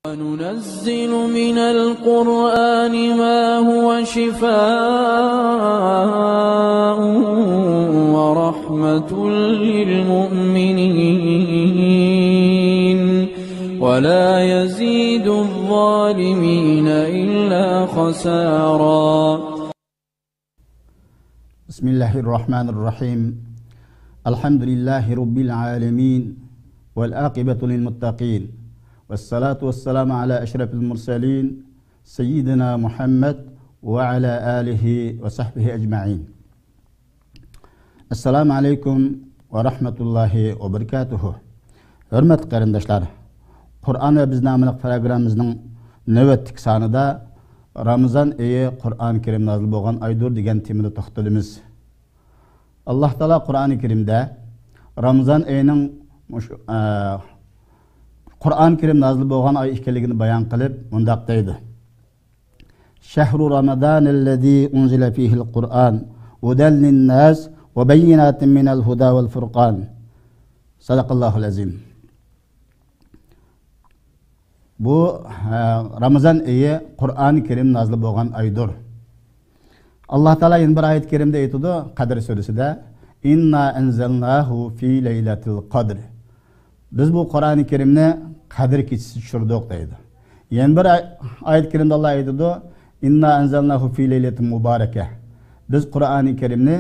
وننزل من القرآن ما هو شفاء ورحمة للمؤمنين ولا يزيد الظالمين إلا خسارا. بسم الله الرحمن الرحيم. الحمد لله رب العالمين والعاقبة للمتقين والصلاة والسلام على أشرف المرسلين سيدنا محمد وعلى آله وصحبه أجمعين. السلام عليكم ورحمة الله وبركاته. Hürmet qarindoshlar, Qur'on va biz nomli programmamizning navbatdagi sonida Ramazon oyi Qur'oni Karim nozil bo'lgan oydir degan temada to'xtalamiz. Alloh taolo Qur'oni Karimda Ramazon oyining Qur'oni Karim nozil bo'lgan oy ekanligini bayon qilib, mundaq deydi: Shahru Ramazanallazi unzila fihil Qur'an hudan lin-nas va bayyinatin minal huda wal furqan. Sadaqallohul azim. Bu Ramazon oyi Qur'oni Karim nozil bo'lgan oydir. Alloh taolo yana bir oyat karimda aytadi, Qadr surasida: Inna anzalnahu fi laylatil qadr. Biz bu Qur'oni Karimni Qadr kechasi tushirdik deydi. Yana bir oyat karimda Alloh aytadi: Inna anzalnahu fi laylatin mubarakah. Biz Qur'oni Karimni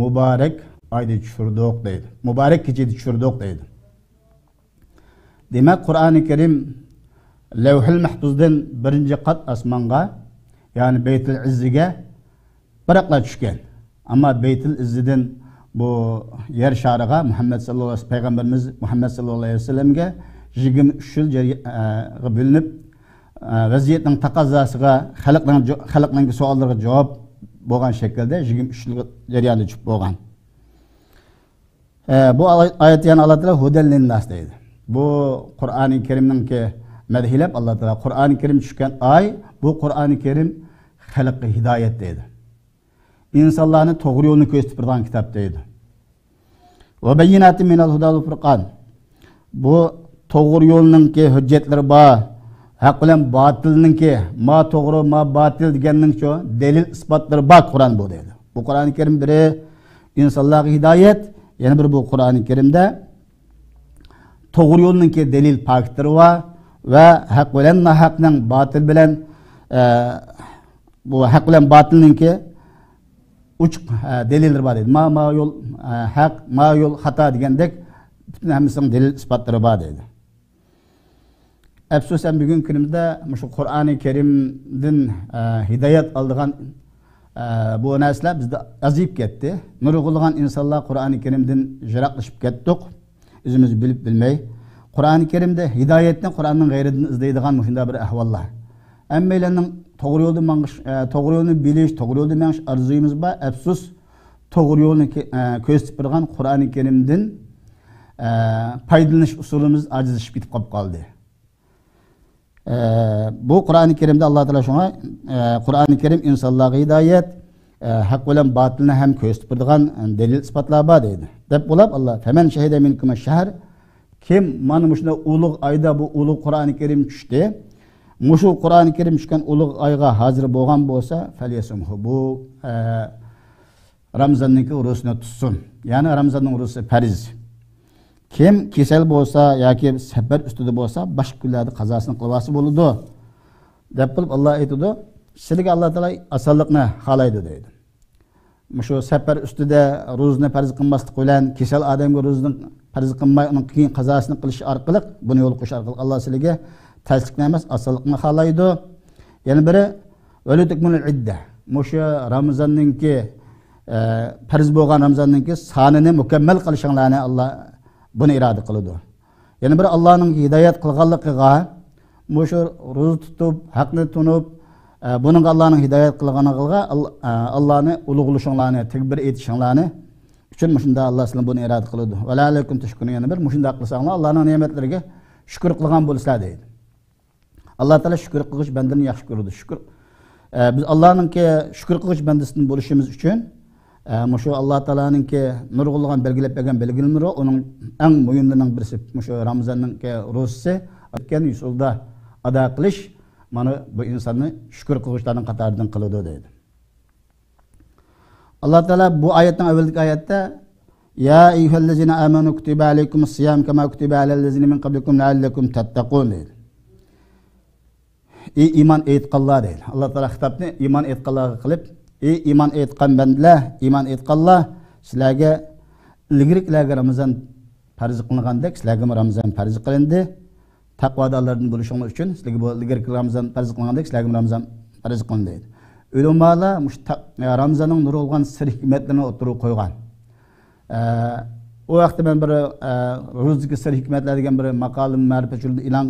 muborak oyda tushirdik deydi. Muborak kechada tushirdik deydi. Demak, Qur'oni Karim Levhul Mahfuzdan birinchi qat osmonga, ya'ni Baytul Izziga biraqla tushgan. Ammo Baytul Izzidan bu yer shariga Peygamberimiz Muhammed sallallahu aleyhi ve sellem'ge 23 yıl bölünüp vaziyetning taqozzosiga, xalqning savollariga javob bo'lgan shaklda 23 yil jarayonida tushib bo'lgan. Bu oyat yana Alloh taolo hudal linnas deydi. Bu Qur'oni Karimningki madhilab Alloh taolo Qur'oni Karim tushgan oy, bu Qur'oni Karim xalqqa hidoyat deydi. İnsanlarni to'g'ri yo'lni ko'rsatib turgan kitob deydi. Va bayyinatin minal huda wal furqan. Bu to'g'ri yo'lningki hujjatlari bor, haq bilan botilningki ma to'g'ri ma botil deganning-chi dalil isbotlari bor Qur'on bu deydi. Bu Qur'oni Karim biri insonlarga hidoyat, yana bir bu Qur'oni Karimda to'g'ri yo'lningki dalil faktları var ve haq bilan nahaqning botil bilan bu haq bilan botilningki uçuk delilleri var dedi. Ma yol hak, ma yol hata degandek bütün hemsinin delil ispatları var dedi. Afsusen bugün günümüzde şu Kur'an-ı Kerim'den hidayet aldığan bu nesler bizde azip gitti. Nuru kılgan insanlar Kur'an-ı Kerim'den jiraklaşıp gittik. Üzümüzü bilip bilmeyi. Kur'an-ı Kerim'de hidayetten Kur'an'ın gayrıdını izleydiğen müşinde bir ahvallar. Emmeylerin to'g'ri yo'lni bilish, to'g'ri yo'lda menish arzuyimiz bor. Afsus, to'g'ri yo'lni ko'rsatib turgan Qur'oni Karimdan foydalanish usulimiz ajizlashib ketib qoldi. Bu Qur'oni Karimda Alloh taolo shunga Qur'oni Karim insonlarga hidoyat, haq bilan botilni ham ko'rsatib turgan dalil isbotlar bor deydi. Deb bo'lib Alloh "Faman shahida minkum ash-shahr" kim mana shunday ulug' oyda bu ulug' Qur'oni Karim tushdi, Muşu Qur'oni Karim tushgan ulug' oyga hozir bo'lgan bo'lsa, falyasumhu. Bu Ramazonning urusini tutsin. Ya'ni Ramazonning urusi farz. Kim kasal bo'lsa yoki safar ustida bo'lsa, boshqa kunlarda qazosini qilvasi bo'ladi. Deb bilib Alloh aytadi, sizlarga Alloh taolo osonlikni xohlaydi deydi. Mushu safar ustida ro'zni farz qilmaslik bilan kasal odamga ro'zni farz qilmay, uning keyin qazosini qilish orqali, buni yo'l qo'yish orqali Alloh sizlarga tasdiqni emas, asıllıqni xohlaydi. Yana biri valitukmul idda. Mushu Ramazonningki farz bo'lgan Ramazonningki sonini mukammal qilishinglarni Alloh buni iroda qiladi. Yana biri Allohning hidoyat qilganligiga, mushu ro'za tutib, haqni tunib, buning Allohning hidoyat qilganiga Allohni ulug'lashinglarni, takbir etishinglarni uchun mushunda Alloh sizlarga buni iroda qiladi. Va alaykum tashkurun. Yana bir mushunda qilsanglar Allohning ne'matlariga shukr qilgan bo'lsizlar deydi. Allah Teala şükür kılış benden yaxşı gördü. Şükür. Biz Allah'ın ki şükür kılış bendesinden buluşumuz için Muşu Allah Teala'nın ki nurgulluğun belgilep egen belgilenir o. Onun en mühimlerinden birisi Muşu Ramazan'ın ki ruhsisi. Ötken Yusul'da ado qilish mana bu insonni shukr qiluvchilarning qatoridan qiladi deydi. Alloh taolo bu oyatning avvalgi oyatda ya ayyuhallazina amanu kutiba alaykumus siyam kama kutiba alal ladzina min qablikum la'allakum tattaqun deydi. Ey iman etqanlar deydi. Alloh taolo xitobni iman etqanlarga qilib, ey iman etqan bandalar, iman etqanlar, sizlarga ilgiriklarga Ramazon farz qilingandek, sizlarga Ramazon farz qilindi. Taqvodorlardan bo'lishingiz uchun sizlarga bu ilgirki Ramazon farz qilingandek, sizlarga Ramazon farz qilindi deydi. Ulamolar Ramazonning nuri bo'lgan sir hikmatlarini o'tirib qo'ygan. O vaqtda men bir ro'zdagi sir hikmatlar degan bir maqolam ma'rifatchilda e'lon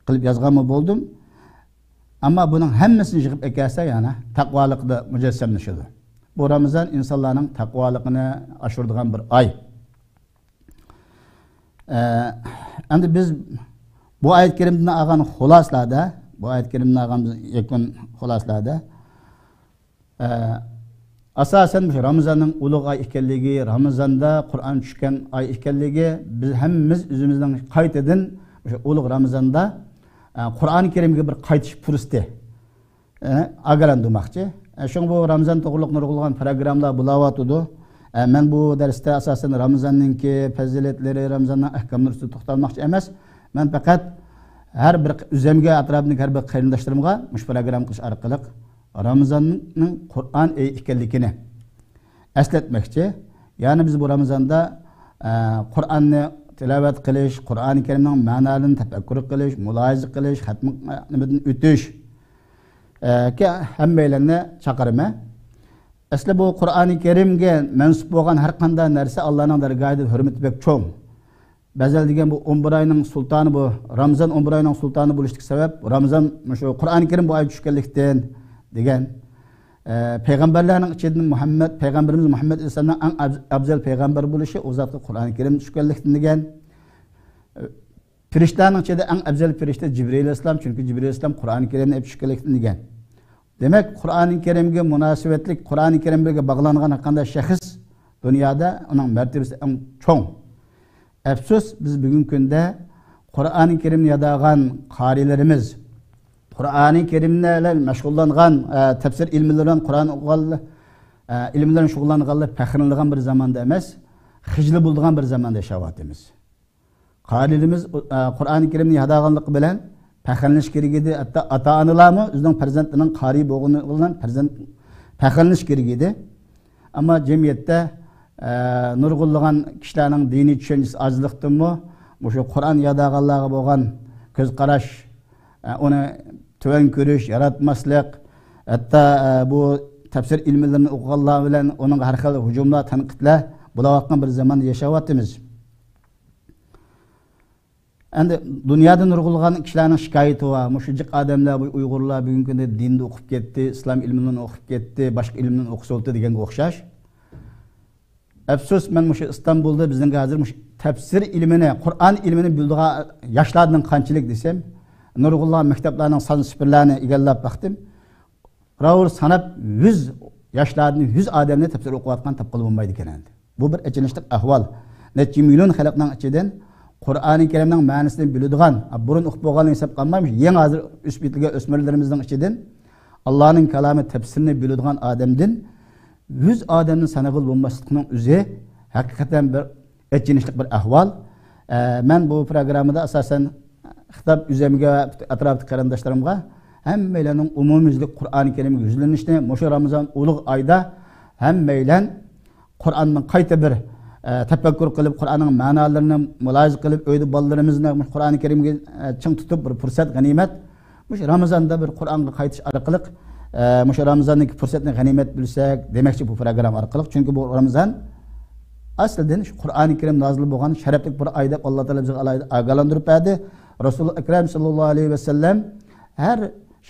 qilib yozganman bo'ldim. Ammo buning hammasini yig'ib ekansa, yana taqvolikda mujassamlashadi. Bu Ramazon insonlarning taqvoligini oshiradigan bir oy. Endi biz bu oyat karimdan olgan xuloslarda, bu oyat karimdan olgan yakun xuloslarda asosan Ramazonning ulug' oy ekanligi, Ramazonda Qur'on tushgan oy ekanligi, biz hammamiz o'zimizning qaytadan o'sha ulug' Ramazonda Qur'oni Karimga bir qaytish fursati agarandirmoqchi. Shunga bu Ramazon to'g'riliq nurg'ulgan programmalar bo'layotdi. Men bu darsda asosan Ramazonning fazilatlari, Ramazonning ahkomlari ustida to'xtalmoqchi emas. Men faqat har bir o'zimga atrofdagi har bir qarindoshlarimga mush program qilish orqali Ramazonning Qur'on ekanligini eslatmoqchi. Ya'ni biz bu Ramazonda Qur'onni tilovat qilish, Qur'oni Karimning ma'nolarini tafakkur qilish, mulohaza qilish, xatmdan o'tish hammalarni chaqirma. Asli bu Qur'oni Karimga mansub bo'lgan har qanday narsa Allohning dargohida hurmati bek cho'ng. Ba'zan degan bu 11 oyning sultoni bu Ramazon 11 oyning sultoni bo'lishlik sabab Ramazon shu Qur'oni Karim bu oy tushganlikdan degan payg'ambarlarning ichidan payg'ambarimiz Muhammad alayhisolamning eng afzal payg'ambar bo'lishi o zotga Qur'oni Karim tushganlikdan degan. Firishtaning ichida eng afzal firishta Jibril alayhisolam, chunki Jibril alayhisolam Qur'oni Karimni olib tushganlikdan degan. Demak, Qur'oni Karimga munosabatlik, Qur'oni Karimga bog'langan har qanday shaxs dunyoda uning martabasi eng cho'ng. Afsus, biz bugungi kunda Qur'oni Karimni yodag'an qorilarimiz, Qur'oni Karimlarga mashg'ullangan tafsir ilmlaridan Qur'on ilmlaridan shug'ullanganlar faxrlangan bir zamonda emas, xijli bo'lgan bir zamonda yashayapmiz. Qorilarimiz Qur'oni Karimni yodag'anlik bilan faxrlanish kerak edi. Hatto ota-onalarmi o'zining farzandining qori bo'lganidan farzand faxrlanish kerak edi. Ammo jamiyatda nurg'unlagan kishilarning diniy tushunchasi ozliqdanmi, o'sha Qur'on yodag'anlarga bo'lgan ko'z qarash, uni tuvan ko'rish, yaratmaslik, hatto bu tafsir ilmlarini o'qiganlar bilan uning har xil hujumlar, tanqidlar bo'layotgan bir zamonda yashayapmiz. Endi dunyoda nurg'ulgan kishilarning shikoyati va mushjiq odamlar, bu Uyg'urlar bugungi kunda dinni o'qib ketdi, islom ilmidan o'qib ketdi, boshqa ilmdan o'qisoldi deganga o'xshash. Afsus, men mushu Istanbulda bizning hozir mush tafsir ilmini, Qur'on ilmini bildigan yoshlarning qanchalik desam, nurg'ulgan maktablarning son sifirlarini egallab baxtim. Ravur sanab 100 yoshlarning 100 odamni tafsir o'qiyotgan topqilib bo'lmaydi ekan endi. Bu bir achinishli ahvol. Necha million xalqning ichidan Qur'oni Karimning ma'nosini biladigan, burun o'qib bo'lganini hisob qilmaymiz. Yangi hozir o'smitliga o'smirlarimizning ichidan Allohning kalomi tafsirini biladigan odamdan 100 odamning sanag'il bo'lmasligining o'zi haqiqatan bir achinishli bir ahvol. Men bu programmada asosan xitob o'zimga, atrofdagi qarindoshlarimga hammalarning umumiylik Qur'oni Karimga yuzlanishni, o'sha Ramazon ulug' oyda hammalar Qur'onning qayta bir tafakkur qilib, Qur'onning ma'nolarini mulohaza qilib, uyda bolalarimizni Qur'oni Karimga ching tutib bir fursat, g'animat, o'sha Ramazonda bir Qur'onga qaytish orqali o'sha Ramazonning fursatni g'animat bilsak demakchi bu program orqali. Chunki bu Ramazon aslida Qur'oni Karim nozil bo'lgan sharafli bir oyda Alloh taolo bizga ogohlantirib berdi. Rasululloh akram sallallohu alayhi vasallam har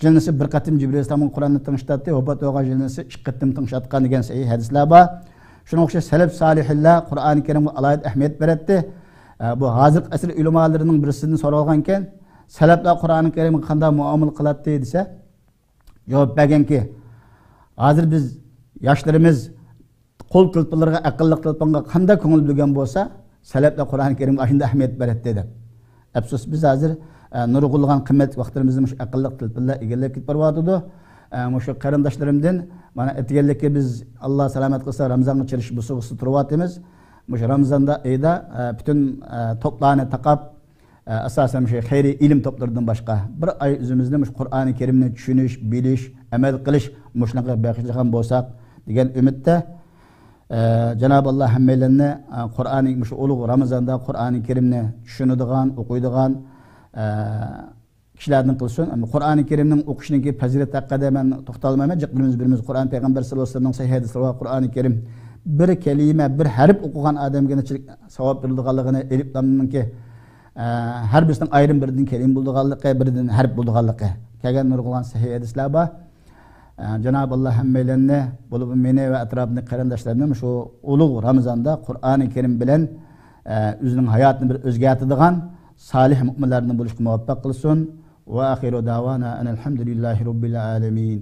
jilnisi bir qatim Jibril alayhisolamning Qur'onni tingishlatdi, vafot bo'lgan jilnisi 2 qatim tingishlatgan degan sahih hadislar bor. Shunga o'xshash salaf solihlar Qur'oni Karimga alohida ahamiyat beradi. Bu hozirgi asr ulamolarining birisidan so'ralgan ekan, salaflar Qur'oni Karimga qanday muomala qiladi desa, javob berganki, hozir biz yoshlarimiz qo'l tilpilariga, aqlli tilpanga qanday ko'ngil bilgan bo'lsa, salaflar Qur'oni Karimga shunday ahamiyat beradi dedi. Afsus, biz hozir nurg'ulg'an qimmatli vaqtimizni mush aqlliq til bilan egallab ketib boryapti. Mushu qarindoshlarimdan mana etganlikka biz Alloh salomat qilsa Ramazonga chirish busuqsi turyapmiz. Mush Ramazonda ayda bütün toplarni taqab asosan shu xayriy ilm toplaridan boshqa bir oy o'zimizni mush Qur'oni Karimni tushunish, bilish, amal qilish mushunaqa bag'ishlagan bo'lsak degan umidda Cenab-ı Allah hammalarni Qur'oni shu ulug' Ramazonda Qur'oni Karimni tushunadigan, o'qiydigan kishilardan qilsin. Qur'oni Karimning o'qishiningki fazilat haqida men to'xtalmayman. Birimiz Qur'on payg'ambar sollallohu alayhi vasallamning sahih hadisi va Qur'oni Karim bir kelime, bir harf o'qigan odamga nechilik savob berilganligini, elif lamninki har birisining ayrim biridan kelim bo'lganligi, biridan harf bo'lganligi kelgan nurg'ulg'an sahih hadislar bor. Cenab-ı Allah hammalarni bo'lib meni va atrofimdagi qarindoshlarni shu ulug' Ramazonda Qur'oni Karim bilan o'zining hayotini bir o'zgartiradigan salih mu'minlardan bo'lishga muvaffaq qilsin. Va axiru davana alhamdulillahi robbil alamin.